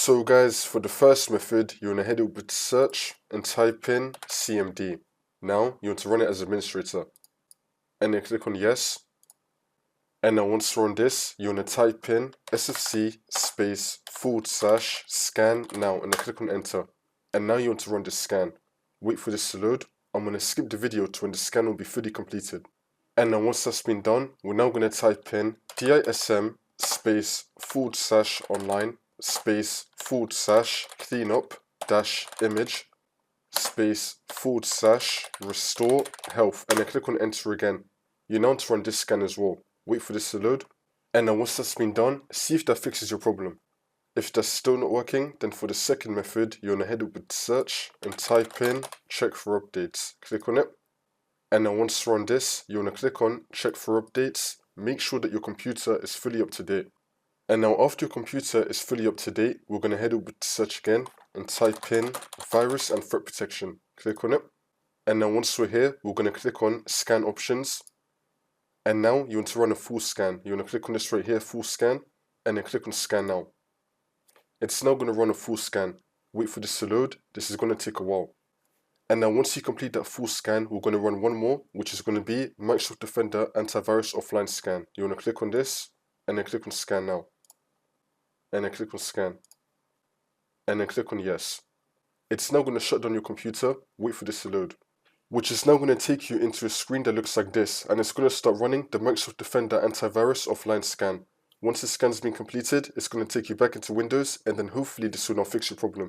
So guys, for the first method, you want to head over to search and type in CMD. Now, you want to run it as administrator. And then click on yes. And now once you run this, you want to type in sfc /scan now and then click on enter. And now you want to run this scan. Wait for this to load. I'm going to skip the video to when the scan will be fully completed. And now once that's been done, we're now going to type in dism /online /cleanup -image /restore health, and then click on enter again. You now want to run this scan as well. Wait for this to load. And now once that's been done, see if that fixes your problem. If that's still not working, then for the second method, you want to head over to search and type in check for updates. Click on it. And now once you run this, you want to click on check for updates. Make sure that your computer is fully up to date. And now after your computer is fully up to date, we're going to head over to search again and type in virus and threat protection. Click on it. And now once we're here, we're going to click on scan options. And now you want to run a full scan. You want to click on this right here, full scan, and then click on scan now. It's now going to run a full scan. Wait for this to load. This is going to take a while. And now once you complete that full scan, we're going to run one more, which is going to be Microsoft Defender Antivirus Offline Scan. You want to click on this, and then click on scan now. And then click on scan. And then click on yes. It's now going to shut down your computer. Wait for this to load. Which is now going to take you into a screen that looks like this, and it's going to start running the Microsoft Defender Antivirus Offline Scan. Once the scan has been completed, it's going to take you back into Windows, and then hopefully this will now fix your problem.